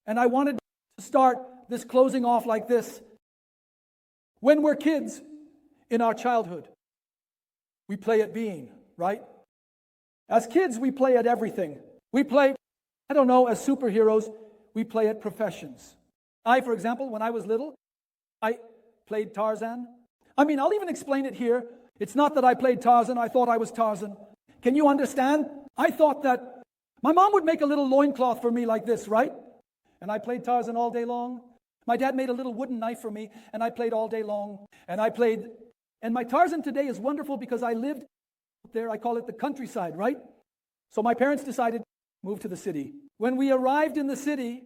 And I wanted to start this closing off like this. When we're kids in our childhood, we play at being, right? As kids, we play at everything. We play, as superheroes, we play at professions. For example, when I was little, I played Tarzan. I'll even explain it here. It's not that I played Tarzan, I thought I was Tarzan. Can you understand? I thought that my mom would make a little loincloth for me like this, right? And I played Tarzan all day long. My dad made a little wooden knife for me, and I played all day long. And my Tarzan today is wonderful because I lived there, I call it the countryside, right? So my parents decided to move to the city. When we arrived in the city,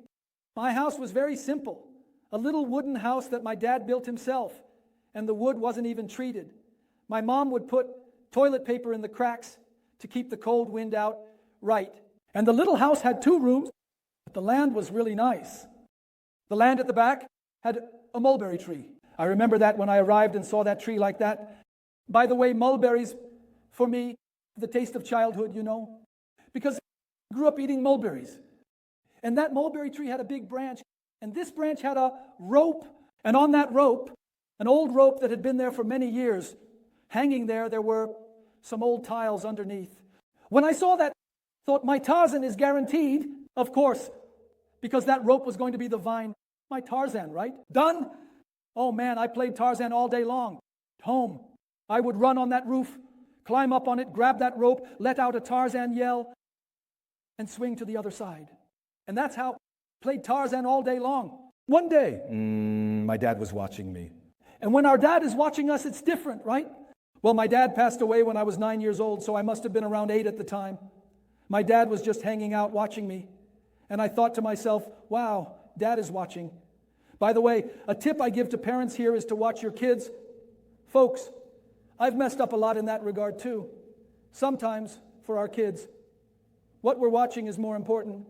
my house was very simple. A little wooden house that my dad built himself, and the wood wasn't even treated. My mom would put toilet paper in the cracks to keep the cold wind out, right? And the little house had 2 rooms, but the land was really nice. The land at the back had a mulberry tree. I remember that when I arrived and saw that tree like that. By the way, mulberries, for me, the taste of childhood, because I grew up eating mulberries. And that mulberry tree had a big branch, and this branch had a rope, and on that rope, an old rope that had been there for many years, hanging there were some old tiles underneath. When I saw that, I thought, my Tarzan is guaranteed, of course, because that rope was going to be the vine. My Tarzan, right? Done? Oh man, I played Tarzan all day long. Home. I would run on that roof, climb up on it, grab that rope, let out a Tarzan yell, and swing to the other side. And that's how I played Tarzan all day long. One day, my dad was watching me. And when our dad is watching us, it's different, right? Well, my dad passed away when I was 9 years old, so I must have been around 8 at the time. My dad was just hanging out watching me. And I thought to myself, wow, Dad is watching. By the way, a tip I give to parents here is to watch your kids. Folks, I've messed up a lot in that regard too. Sometimes, for our kids, what we're watching is more important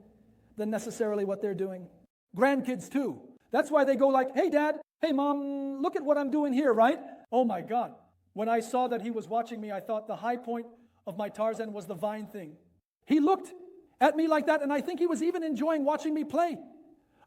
than necessarily what they're doing. Grandkids too. That's why they go like, hey Dad, hey Mom, look at what I'm doing here, right? Oh my God. When I saw that he was watching me, I thought the high point of my Tarzan was the vine thing. He looked at me like that, and I think he was even enjoying watching me play.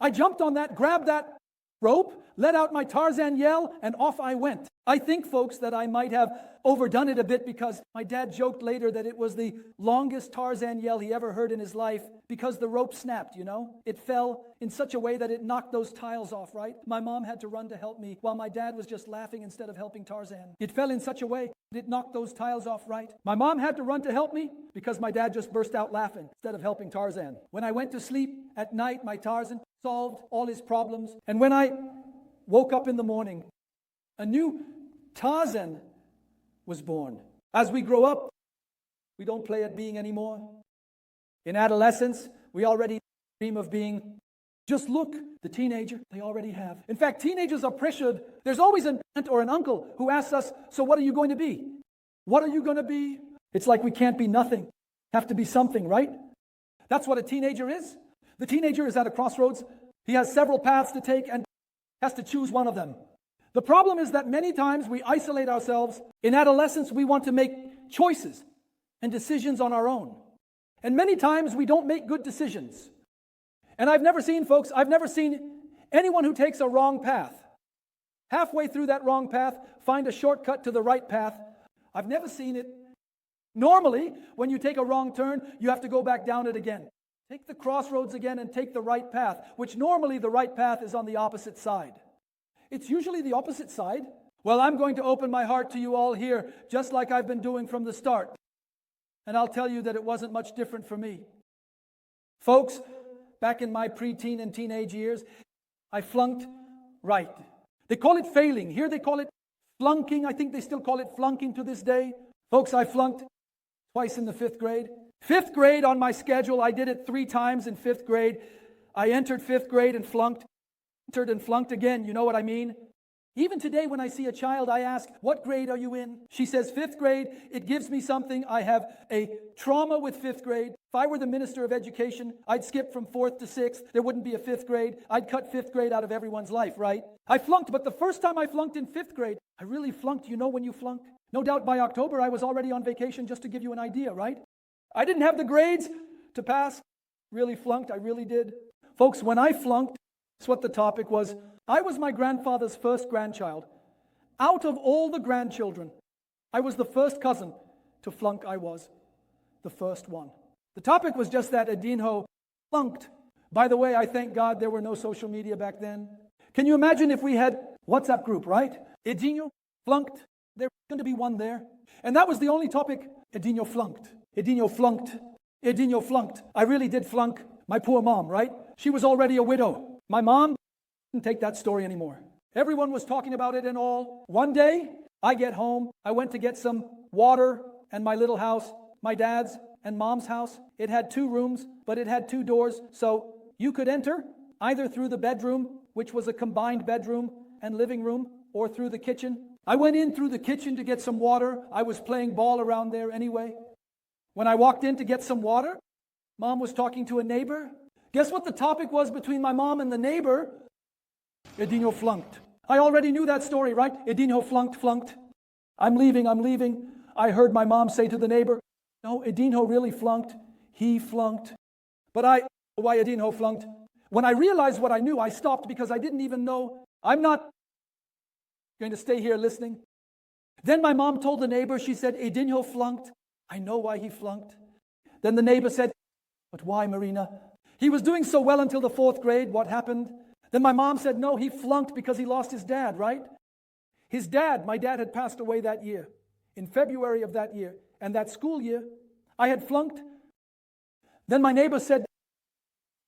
I jumped on that, grabbed that rope, let out my Tarzan yell, and off I went. I think, folks, that I might have overdone it a bit because my dad joked later that it was the longest Tarzan yell he ever heard in his life because the rope snapped, It fell in such a way that it knocked those tiles off, right? My mom had to run to help me while my dad was just laughing instead of helping Tarzan. It fell in such a way that it knocked those tiles off, right? My mom had to run to help me because my dad just burst out laughing instead of helping Tarzan. When I went to sleep at night, my Tarzan solved all his problems. And when I woke up in the morning, a new Tarzan was born. As we grow up, we don't play at being anymore. In adolescence, we already dream of being. Just look, the teenager, they already have. In fact, teenagers are pressured. There's always an aunt or an uncle who asks us, so what are you going to be? What are you going to be? It's like we can't be nothing. Have to be something, right? That's what a teenager is. The teenager is at a crossroads. He has several paths to take and has to choose one of them. The problem is that many times we isolate ourselves. In adolescence, we want to make choices and decisions on our own. And many times we don't make good decisions. And I've never seen anyone who takes a wrong path, halfway through that wrong path, find a shortcut to the right path. I've never seen it. Normally, when you take a wrong turn, you have to go back down it again. Take the crossroads again and take the right path, which normally the right path is on the opposite side. It's usually the opposite side. Well, I'm going to open my heart to you all here, just like I've been doing from the start. And I'll tell you that it wasn't much different for me. Folks, back in my preteen and teenage years, I flunked right. They call it failing. Here they call it flunking. I think they still call it flunking to this day. Folks, I flunked twice in the 5th grade. 5th grade on my schedule, I did it 3 times in 5th grade. I entered 5th grade and flunked. Entered and flunked again, you know what I mean? Even today when I see a child, I ask, what grade are you in? She says 5th grade. It gives me something. I have a trauma with 5th grade. If I were the minister of education, I'd skip from 4th to 6th. There wouldn't be a 5th grade. I'd cut 5th grade out of everyone's life, right? I flunked, but the first time I flunked in 5th grade, I really flunked. You know when you flunk? No doubt by October, I was already on vacation, just to give you an idea, right? I didn't have the grades to pass. Really flunked, I really did. Folks, when I flunked, that's what the topic was. I was my grandfather's first grandchild. Out of all the grandchildren, I was the first cousin to flunk. I was the first one. The topic was just that Edinho flunked. By the way, I thank God there were no social media back then. Can you imagine if we had WhatsApp group, right? Edinho flunked. There's going to be one there. And that was the only topic. Edinho flunked. Edinho flunked. Edinho flunked. I really did flunk. My poor mom, right? She was already a widow. My mom didn't take that story anymore. Everyone was talking about it and all. One day, I get home. I went to get some water, and my little house, my dad's and mom's house, it had 2 rooms, but it had 2 doors. So you could enter either through the bedroom, which was a combined bedroom and living room, or through the kitchen. I went in through the kitchen to get some water. I was playing ball around there anyway. When I walked in to get some water, Mom was talking to a neighbor. Guess what the topic was between my mom and the neighbor? Edinho flunked. I already knew that story, right? Edinho flunked. I'm leaving. I heard my mom say to the neighbor, no, Edinho really flunked. He flunked. Why Edinho flunked? When I realized what I knew, I stopped because I didn't even know. I'm not going to stay here listening. Then my mom told the neighbor, she said, Edinho flunked. I know why he flunked. Then the neighbor said, but why, Marina? He was doing so well until the 4th grade. What happened? Then my mom said, no, he flunked because he lost his dad, right? His dad, my dad had passed away that year, in February of that year. And that school year, I had flunked. Then my neighbor said,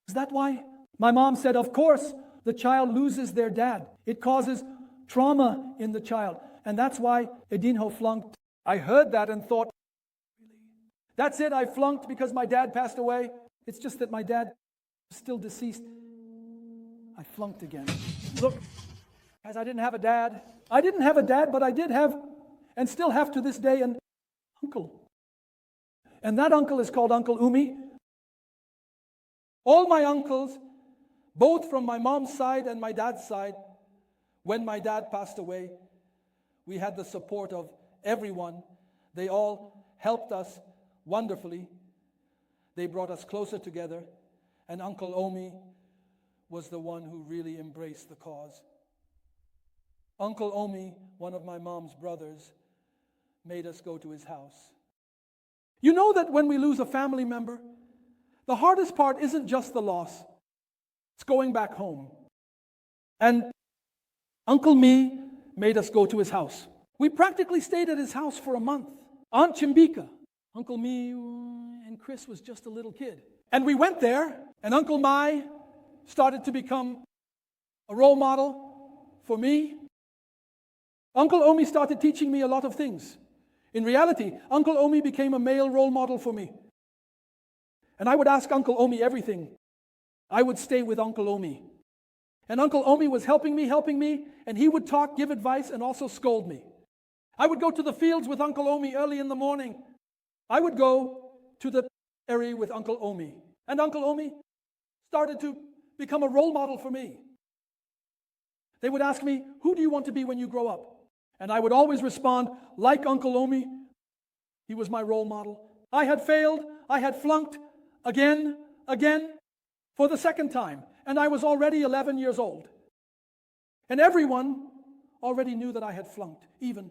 is that why? My mom said, of course, the child loses their dad. It causes trauma in the child. And that's why Edinho flunked. I heard that and thought, that's it, I flunked because my dad passed away. It's just that my dad is still deceased. I flunked again. Look, guys, I didn't have a dad. I didn't have a dad, but I did have, and still have to this day, an uncle. And that uncle is called Uncle Umi. All my uncles, both from my mom's side and my dad's side, when my dad passed away, we had the support of everyone. They all helped us wonderfully. They brought us closer together, and Uncle Omi was the one who really embraced the cause. Uncle Omi, one of my mom's brothers, made us go to his house. You know that when we lose a family member, the hardest part isn't just the loss. It's going back home. And Uncle Me made us go to his house. We practically stayed at his house for a month. Aunt Chimbika, Uncle Me, and Chris was just a little kid. And we went there, and Uncle Mai started to become a role model for me. Uncle Omi started teaching me a lot of things. In reality, Uncle Omi became a male role model for me. And I would ask Uncle Omi everything. I would stay with Uncle Omi. And Uncle Omi was helping me, and he would talk, give advice, and also scold me. I would go to the fields with Uncle Omi early in the morning. I would go to the area with Uncle Omi. And Uncle Omi started to become a role model for me. They would ask me, who do you want to be when you grow up? And I would always respond, like Uncle Omi, he was my role model. I had failed, I had flunked again, for the 2nd time. And I was already 11 years old. And everyone already knew that I had flunked, even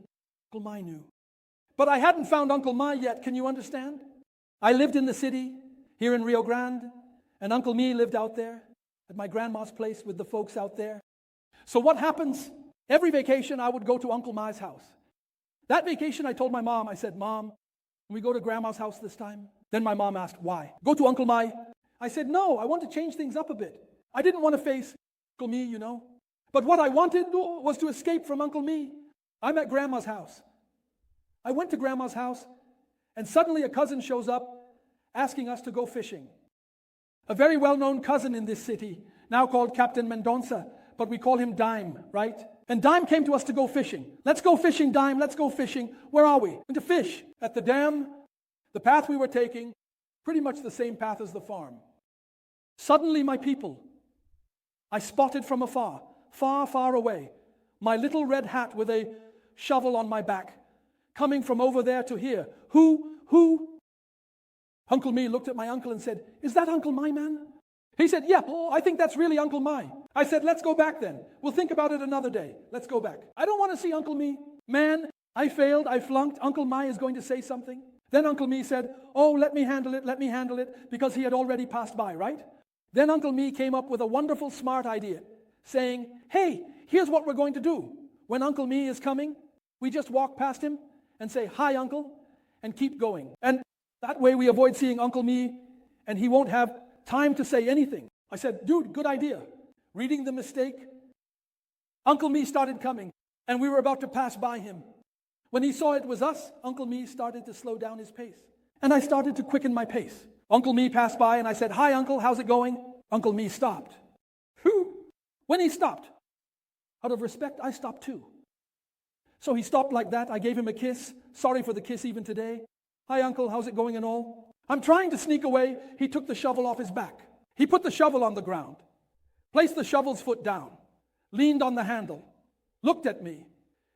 Uncle Mai knew. But I hadn't found Uncle Mai yet, can you understand? I lived in the city, here in Rio Grande, and Uncle Me lived out there, at my grandma's place with the folks out there. So what happens? Every vacation, I would go to Uncle Mai's house. That vacation, I told my mom, I said, Mom, can we go to Grandma's house this time? Then my mom asked, why? Go to Uncle Mai? I said, no, I want to change things up a bit. I didn't want to face Uncle Me, you know. But what I wanted was to escape from Uncle Me. I'm at Grandma's house. I went to Grandma's house, and suddenly a cousin shows up asking us to go fishing. A very well-known cousin in this city, now called Captain Mendonça, but we call him Dime, right? And Dime came to us to go fishing. Let's go fishing, Dime, let's go fishing. Where are we? And to fish. At the dam, the path we were taking, pretty much the same path as the farm. Suddenly, my people, I spotted from afar, far away, my little red hat with a shovel on my back, coming from over there to here. Who? Uncle Me looked at my uncle and said, is that Uncle My man? He said, yeah, oh, I think that's really Uncle Mai. I said, let's go back then. We'll think about it another day. Let's go back. I don't want to see Uncle Mi. Man, I failed, I flunked. Uncle Mai is going to say something. Then Uncle Mi said, oh, let me handle it, because he had already passed by, right? Then Uncle Mi came up with a wonderful, smart idea, saying, hey, here's what we're going to do. When Uncle Mi is coming, we just walk past him and say, hi, Uncle, and keep going. And that way we avoid seeing Uncle Mi, and he won't have time to say anything. I said, dude, good idea. Reading the mistake. Uncle Mi started coming, and we were about to pass by him. When he saw it was us, Uncle Mi started to slow down his pace. And I started to quicken my pace. Uncle Mi passed by, and I said, hi, Uncle, how's it going? Uncle Mi stopped. Whew. When he stopped, out of respect, I stopped too. So he stopped like that. I gave him a kiss. Sorry for the kiss even today. Hi, Uncle, how's it going and all? I'm trying to sneak away. He took the shovel off his back. He put the shovel on the ground, placed the shovel's foot down, leaned on the handle, looked at me.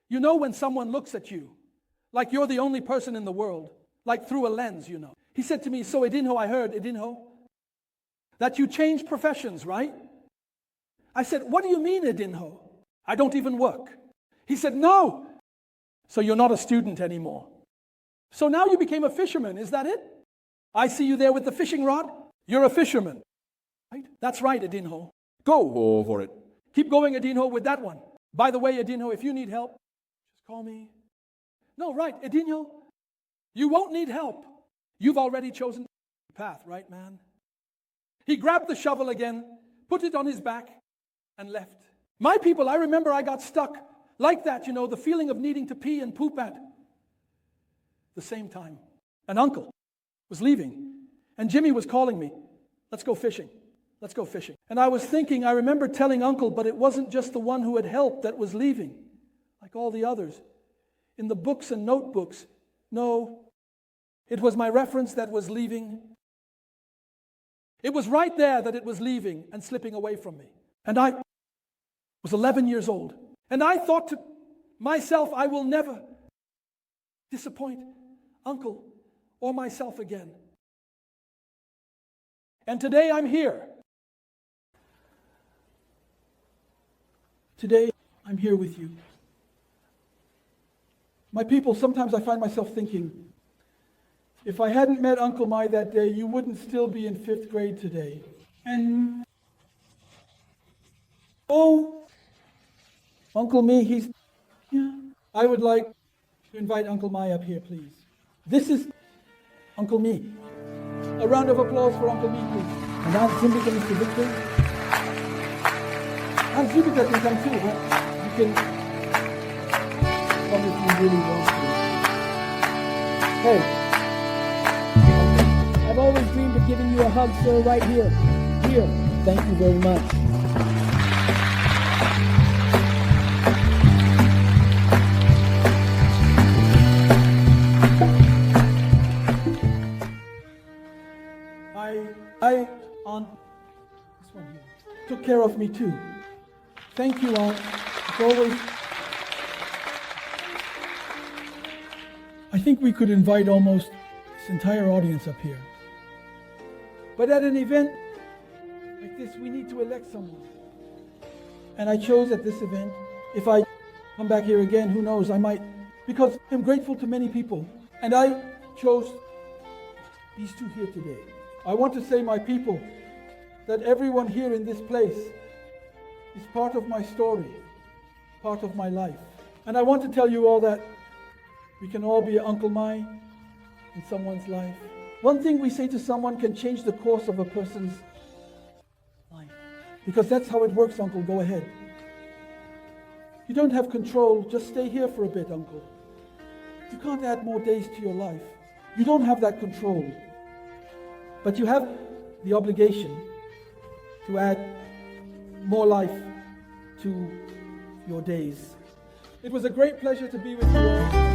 You know when someone looks at you, like you're the only person in the world, like through a lens, you know. He said to me, so Edinho, I heard, Edinho, that you changed professions, right? I said, what do you mean, Edinho? I don't even work. He said, no. So you're not a student anymore. So now you became a fisherman, is that it? I see you there with the fishing rod. You're a fisherman. Right? That's right, Edinho. Go for it. Keep going, Edinho, with that one. By the way, Edinho, if you need help, just call me. No, right, Edinho, you won't need help. You've already chosen the path, right, man? He grabbed the shovel again, put it on his back, and left. My people, I remember I got stuck like that, you know, the feeling of needing to pee and poop at the same time. An uncle was leaving, and Jimmy was calling me, let's go fishing. Let's go fishing. And I was thinking, I remember telling Uncle, but it wasn't just the one who had helped that was leaving, like all the others. In the books and notebooks, no, it was my reference that was leaving. It was right there that it was leaving and slipping away from me. And I was 11 years old. And I thought to myself, I will never disappoint Uncle or myself again. And today I'm here. Today, I'm here with you. My people, sometimes I find myself thinking, if I hadn't met Uncle Mai that day, you wouldn't still be in 5th grade today. And, oh, Uncle Mi, I would like to invite Uncle Mai up here, please. This is Uncle Mi. A round of applause for Uncle Mi, please. And now, Mr. Victor. And Jupiter can come too, huh? You can come if you really want to. Hey, I've always dreamed of giving you a hug, sir, right here. Here. Thank you very much. Aunt, this one here, took care of me too. Thank you, Aunt. It's always... I think we could invite almost this entire audience up here. But at an event like this, we need to elect someone. And I chose at this event, if I come back here again, who knows, I might, because I'm grateful to many people. And I chose these two here today. I want to say, my people, that everyone here in this place is part of my story, part of my life. And I want to tell you all that we can all be Uncle Mai in someone's life. One thing we say to someone can change the course of a person's life. Because that's how it works, Uncle. Go ahead. You don't have control. Just stay here for a bit, Uncle. You can't add more days to your life. You don't have that control. But you have the obligation to add more life to your days. It was a great pleasure to be with you all.